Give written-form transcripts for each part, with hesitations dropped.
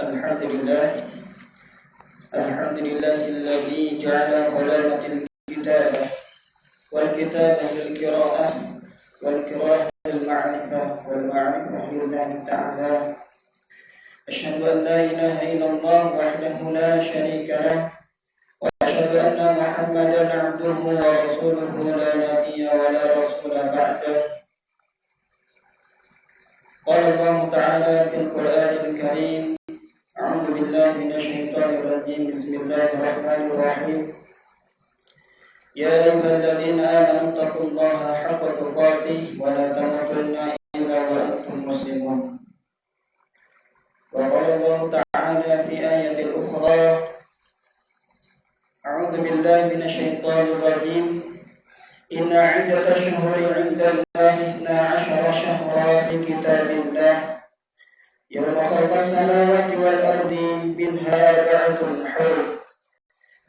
Alhamdulillah, alhamdulillahilladzi ja'ala ulamatil kitabah wal kitabah lil qiraa'ah wal qiraa'ah lil ma'rifah wal ma'rifah lillahi ta'ala. Asyhadu an la ilaha illallah wahdahu la syarika lah wa asyhadu anna Muhammadan 'abduhu wa rasuluhu la nabiyya wa la rasula ba'dahu. Qala Allah ta'ala fil Qur'anil Karim. A'udzu billahi minasyaitonir rajim. Bismillahirrahmanirrahim. Ya ayyuhalladzina amanu taqullaha haqqa tuqatih wa la tamutunna illa wa antum muslimun. Wa qala Allah ta'ala fi ayatil ukhra. A'udzu billahi minasyaitonir rajim. Inna 'iddatash shuhuri 'indallahi 12 syahran fi kitabillah. Yawma khalaqas samawati wal ardi minha arba'atun hurum.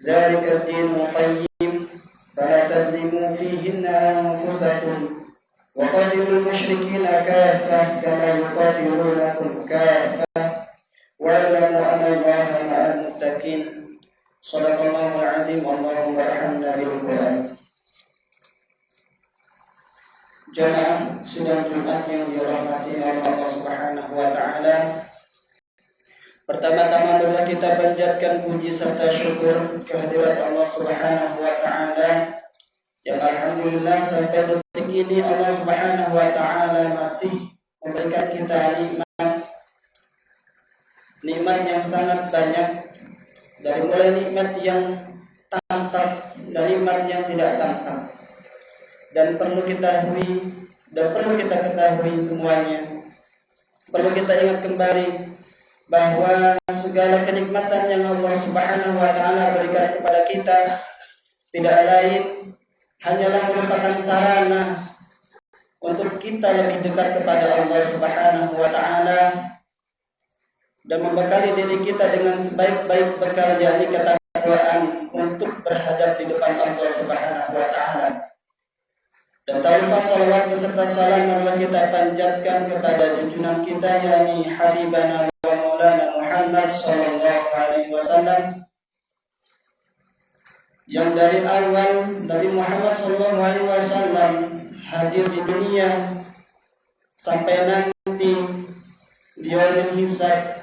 Dzalika ad-dinul qayyim fala tadlimu fihinna anfusakum wa qatilul musyrikina kaffah kama yuqatilunakum kaffah wa'lamu anna Allaha ma'al muttaqin. Shadaqallahul 'azim. Allahumma arhamna bil Qur'an. Jamaah sidang Jumat yang dirahmati oleh Allah Subhanahu wa taala. Pertama-tama marilah kita panjatkan puji serta syukur kehadirat Allah Subhanahu wa taala yang alhamdulillah sampai detik ini Allah Subhanahu wa taala masih memberikan kita nikmat yang sangat banyak, dari mulai nikmat yang tampak dan nikmat yang tidak tampak. Dan perlu kita ketahui semuanya. Perlu kita ingat kembali bahwa segala kenikmatan yang Allah Subhanahu wa taala berikan kepada kita tidak lain hanyalah merupakan sarana untuk kita lebih dekat kepada Allah Subhanahu wa taala dan membekali diri kita dengan sebaik-baik bekal, yakni ketakwaan untuk berhadap di depan Allah Subhanahu wa taala. Dan tak lupa salawat beserta salam marilah kita panjatkan kepada junjungan kita, yakni Habibana wa Maulana Muhammad sallallahu alaihi wasallam, yang dari awal Nabi Muhammad sallallahu alaihi wasallam hadir di dunia sampai nanti di yaumul hisab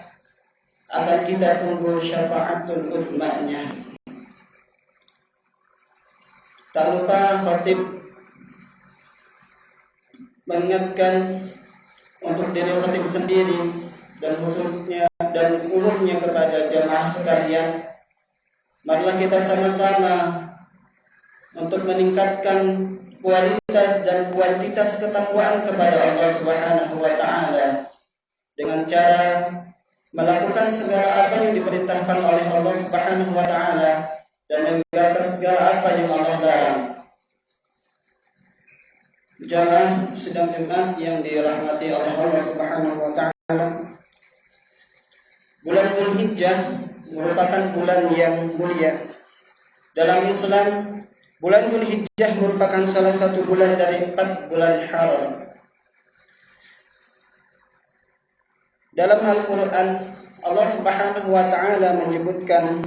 akan kita tunggu syafaatul udzmanya. Tak lupa khatib mengingatkan untuk diri khatib sendiri dan khususnya dan umumnya kepada jamaah sekalian, marilah kita sama-sama untuk meningkatkan kualitas dan kuantitas ketakwaan kepada Allah Subhanahu wa taala dengan cara melakukan segala apa yang diperintahkan oleh Allah Subhanahu wa taala dan meninggalkan segala apa yang Allah larang. Jamaah sidang Jumat yang dirahmati oleh Allah Subhanahu wa taala, bulan Dzulhijjah merupakan bulan yang mulia. Dalam Islam, bulan Dzulhijjah merupakan salah satu bulan dari 4 bulan haram. Dalam Al-Qur'an, Allah Subhanahu wa taala menyebutkan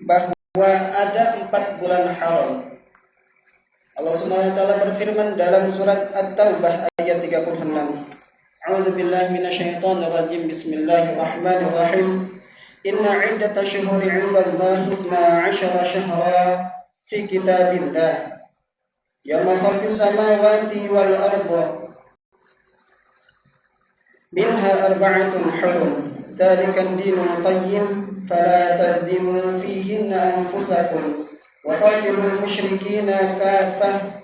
bahwa ada 4 bulan haram. Allah Subhanahu wa taala berfirman dalam surat At-Taubah ayat 36. A'udzu billahi minasyaitonir rajim. Bismillahirrahmanirrahim. Inna 'iddatash shuhuri 'indallahi 12 syahran fi kitabillah. Yawma khalaqis samawati wal arda minha arba'atun hurum. Dzalika ad-dinul qayyim fala tadlimu fihinna anfusakum wa qatilul musyrikina kaffah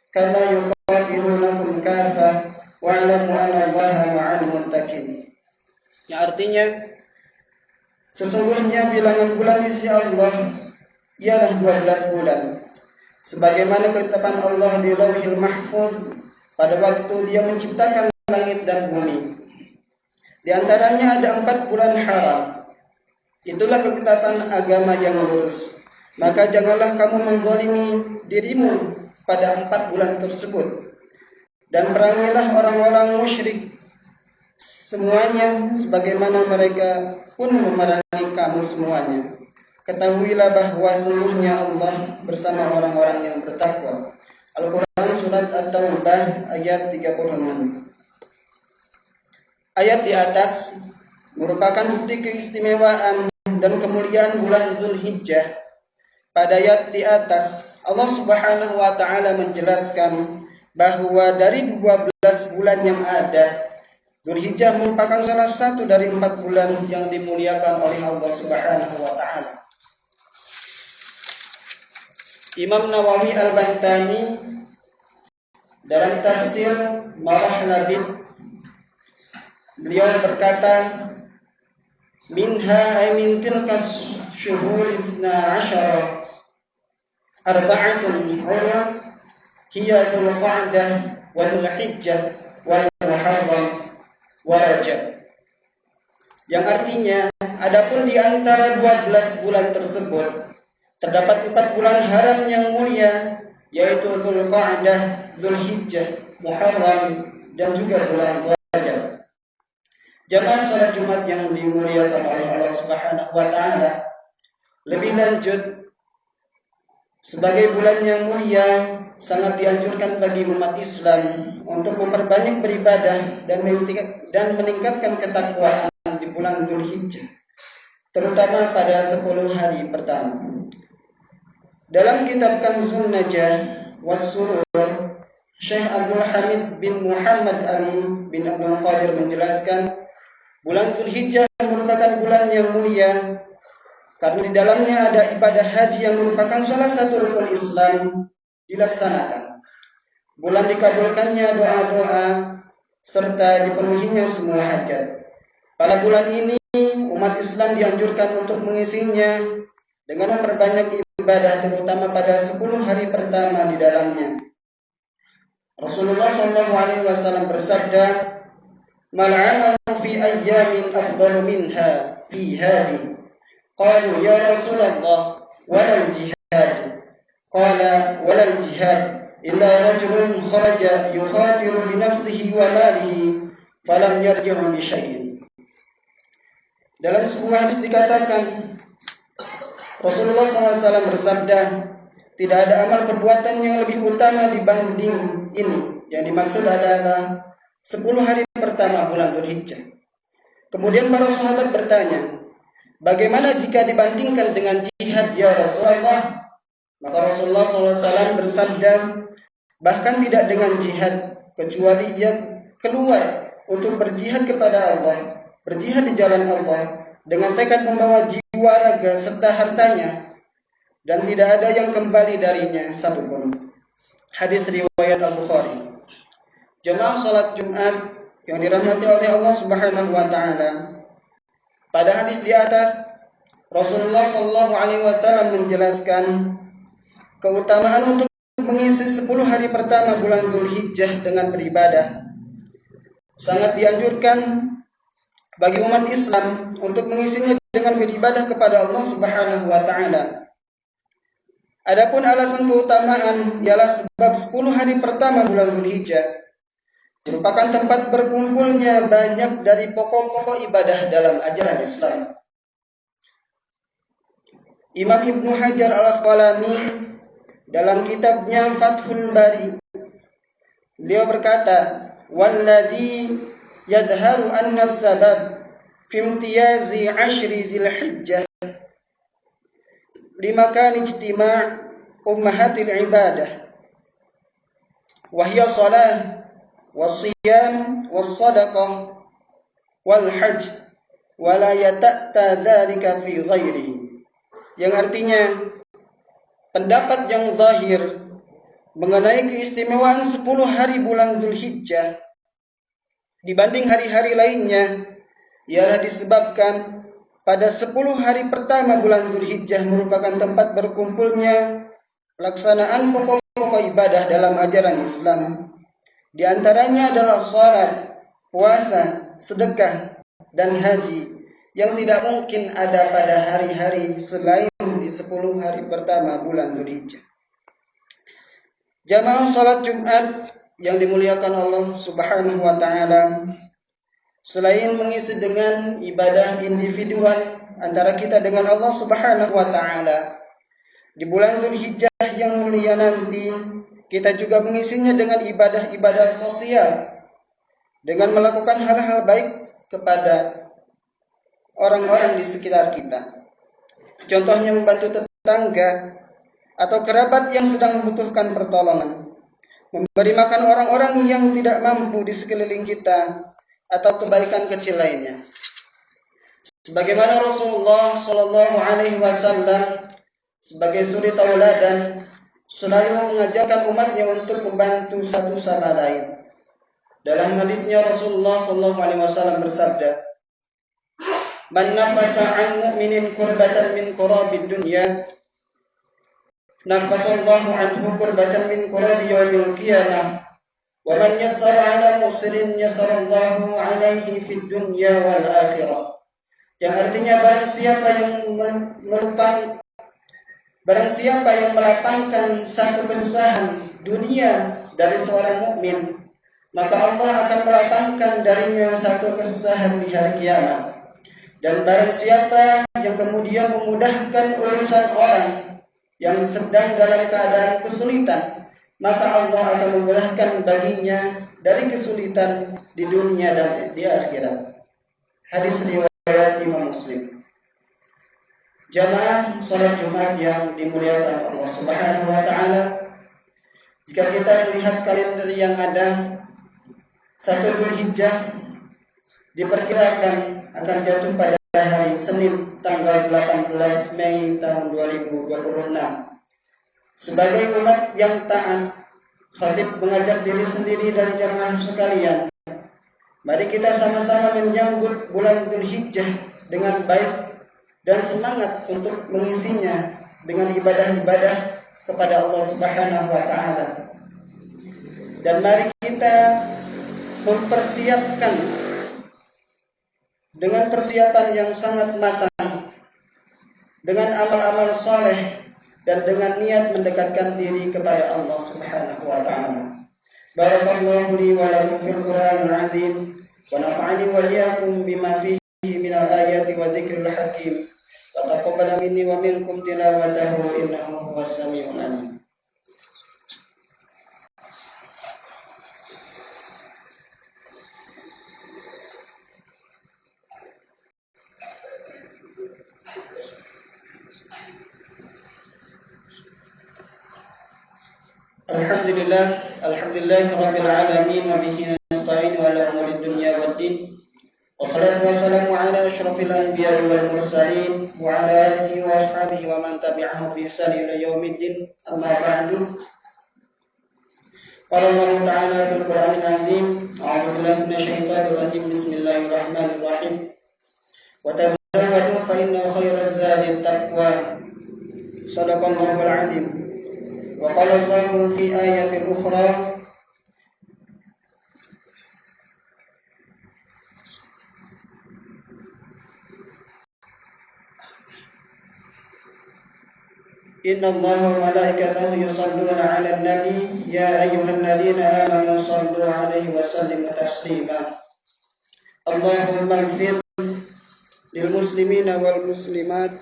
kama yuqatilunakum kaffah wa'lamu anna Allaha ma'al muttaqin. Yang artinya, sesungguhnya bilangan bulan di sisi Allah ialah 12 bulan, sebagaimana ketetapan Allah di Lauhil Mahfuz pada waktu Dia menciptakan langit dan bumi. Di antaranya ada 4 bulan haram. Itulah ketetapan agama yang lurus. Maka janganlah kamu menzalimi dirimu pada 4 bulan tersebut, dan perangilah orang-orang musyrik semuanya sebagaimana mereka pun memerangi kamu semuanya. Ketahuilah bahwa sesungguhnya Allah bersama orang-orang yang bertakwa. Al-Quran Surat At-Taubah ayat 36. Ayat di atas merupakan bukti keistimewaan dan kemuliaan bulan Zulhijjah. Pada ayat di atas Allah Subhanahu wa taala menjelaskan bahwa dari 12 bulan yang ada, Zulhijjah merupakan salah satu dari 4 bulan yang dimuliakan oleh Allah Subhanahu wa taala. Imam Nawawi Al-Bantani dalam tafsir Marah Labid, beliau berkata, minha ay min tilkas syuhur 12 arba'atun hurum hiya Dzulqa'dah wa Dzulhijjah wal Muharram wa Rajab. Yang artinya, adapun di antara 12 bulan tersebut terdapat 4 bulan haram yang mulia, yaitu Dzulqa'dah, Dzulhijjah, Muharram, dan juga bulan Rajab. Jamaah salat Jumat yang dimuliakan oleh Allah Subhanahu wa taala, lebih lanjut, sebagai bulan yang mulia, sangat dianjurkan bagi umat Islam untuk memperbanyak beribadah dan meningkatkan ketakwaan di bulan Dzulhijjah, terutama pada 10 hari pertama. Dalam kitab Kanzun Najah Was-Surur, Syekh Abdul Hamid bin Muhammad Ali bin Abdul Qadir menjelaskan, bulan Dzulhijjah merupakan bulan yang mulia karena di dalamnya ada ibadah haji yang merupakan salah satu rukun Islam dilaksanakan. Bulan dikabulkannya doa-doa serta dipenuhinya semua hajat. Pada bulan ini umat Islam dianjurkan untuk mengisinya dengan memperbanyak ibadah, terutama pada 10 hari pertama di dalamnya. Rasulullah SAW bersabda, "Mal 'amalu fi ayyamin afdalu minha fi hadhi." Qalu ya Rasulullah, walal jihad. Qala walal jihad illa rajulun kharaja yukhatiru bi nafsihi wa malihi falam yarji'u bi syai'in. Dalam sebuah hadis dikatakan, Rasulullah SAW bersabda, tidak ada amal perbuatan yang lebih utama dibanding ini. Yang dimaksud adalah 10 hari pertama bulan Dzulhijjah. Kemudian para sahabat bertanya, bagaimana jika dibandingkan dengan jihad ya Rasulullah? Maka Rasulullah SAW bersabda, bahkan tidak dengan jihad, kecuali ia keluar untuk berjihad kepada Allah, berjihad di jalan Allah, dengan tekad membawa jiwa, raga, serta hartanya, dan tidak ada yang kembali darinya satupun. Hadis riwayat Al-Bukhari. Jemaah salat Jumat yang dirahmati oleh Allah Subhanahu wa taala, pada hadis di atas Rasulullah SAW menjelaskan keutamaan untuk mengisi 10 hari pertama bulan Dzulhijjah dengan beribadah. Sangat dianjurkan bagi umat Islam untuk mengisinya dengan beribadah kepada Allah Subhanahu wa taala. Adapun alasan keutamaan ialah sebab 10 hari pertama bulan Dzulhijjah merupakan tempat berkumpulnya banyak dari pokok-pokok ibadah dalam ajaran Islam. Imam Ibnu Hajar Al-Asqalani dalam kitabnya Fathul Bari, beliau berkata, "Walladzi yadhharu anna as-sabab fi imtiyazi 'ashri Dzulhijjah limakan ijtima' ummahatil ibadah wa hiya shalah was-siyam was-sadaqah wal hajj wa la yata'ta dzalika fi ghairihi." Yang artinya, pendapat yang zahir mengenai keistimewaan 10 hari bulan Dzulhijjah dibanding hari-hari lainnya ialah disebabkan pada 10 hari pertama bulan Dzulhijjah merupakan tempat berkumpulnya pelaksanaan pokok-pokok ibadah dalam ajaran Islam. Di antaranya adalah salat, puasa, sedekah, dan haji yang tidak mungkin ada pada hari-hari selain di 10 hari pertama bulan Dzulhijjah. Jamaah salat Jumat yang dimuliakan Allah Subhanahu wa taala, selain mengisi dengan ibadah individual antara kita dengan Allah Subhanahu wa taala. Di bulan Dzulhijjah yang mulia nanti, kita juga mengisinya dengan ibadah-ibadah sosial, dengan melakukan hal-hal baik kepada orang-orang di sekitar kita. Contohnya membantu tetangga atau kerabat yang sedang membutuhkan pertolongan, memberi makan orang-orang yang tidak mampu di sekeliling kita, atau kebaikan kecil lainnya. Sebagaimana Rasulullah Shallallahu Alaihi Wasallam sebagai suri tauladan selalu mengajarkan umatnya untuk membantu satu sama lain. Dalam hadisnya Rasulullah Shallallahu Alaihi Wasallam bersabda, "Man nafasa an mu'minin kurbatan min qurabid dunya, nafasallahu anhu kurbatan min qurabi yaumil qiyamah. Wa man yassara ala musirin yassarallahu alaihi fid dunya wal akhirah." Yang artinya barang siapa yang melapangkan satu kesusahan dunia dari seorang mukmin, maka Allah akan melapangkan darinya satu kesusahan di hari kiamat. Dan barang siapa yang kemudian memudahkan urusan orang yang sedang dalam keadaan kesulitan, maka Allah akan memudahkan baginya dari kesulitan di dunia dan di akhirat. Hadis riwayat Imam Muslim. Jamaah salat Jumat yang dimuliakan Allah Subhanahu wa taala, jika kita melihat kalender yang ada, 1 Dzulhijjah diperkirakan akan jatuh pada hari Senin tanggal 18 Mei tahun 2026. Sebagai umat yang taat, khatib mengajak diri sendiri dan jamaah sekalian, mari kita sama-sama menyambut bulan Dzulhijjah dengan baik dan semangat untuk mengisinya dengan ibadah-ibadah kepada Allah Subhanahu wa taala. Dan mari kita mempersiapkan dengan persiapan yang sangat matang, dengan amal-amal saleh dan dengan niat mendekatkan diri kepada Allah Subhanahu wa taala. Barakallahu li wa lakum fil Qur'anil 'azim wa nafa'ani wa iyyakum bima fihi minal ayati wa dzikril hakim. Taqabbal minni wa minkum tilawatahu innahu huwas samiul alim. Alhamdulillah rabbil alamin wa bihi nasta'in wa ala umuri dunya waddin. Wassalatu wassalamu ala asyrafil anbiya'i wal mursalin wa ala alihi wa ashabihi wa man tabi'ahum bi ihsan ila yaumiddin. Amma ba'du. Qala Allah Ta'ala fil Qur'anil 'azim, a'udzu billahi minasy syaithanir rajim. Bismillahirrahmanirrahim. Wa tazawwadu fa inna khairaz zadi taqwa. Shadaqallahul 'azim. Wa qala Allah fi ayatin ukhra, Inna Allaha wa malaikatahu yusalluna 'alan nabi ya ayyuhalladzina amanu sallu 'alaihi wa sallimu taslima. Allahumma ighfir lil muslimina wal muslimat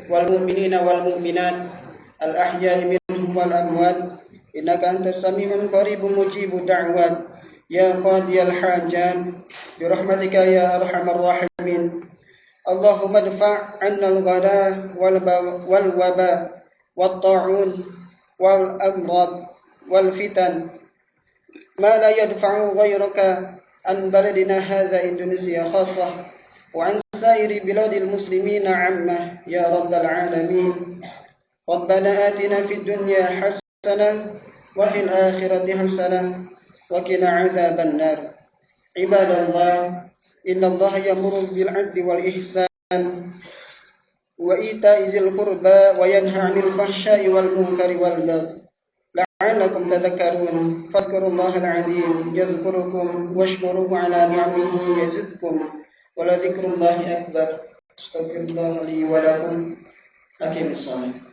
wal mu'minina wal mu'minat al ahya'i minhum wal amwat innaka antas sami'un qaribun mujibud da'wat ya qadiyal hajat bi rahmatika ya arhamar rahimin. Allahumma adfa' 'anna al-ghala wal waba والطاعون والأمراض والفتن ما لا يدفع غيرك عن بلدنا هذا إندونيسيا خاصة وعن سائر بلاد المسلمين عامة يا رب العالمين. ربنا آتنا في الدنيا حسنة وفي الآخرة حسنة وقنا عذاب النار. عباد الله إن الله يأمر بالعدل والإحسان وإيتاء ذي القربى وينهى عن الفحشاء والمنكر والبغي لعلكم تذكرون. فاذكروا الله العظيم يذكركم واشكروه على نعمه يزدكم ولذكر الله أكبر. استغفر الله لي ولكم. أقيموا الصلاة.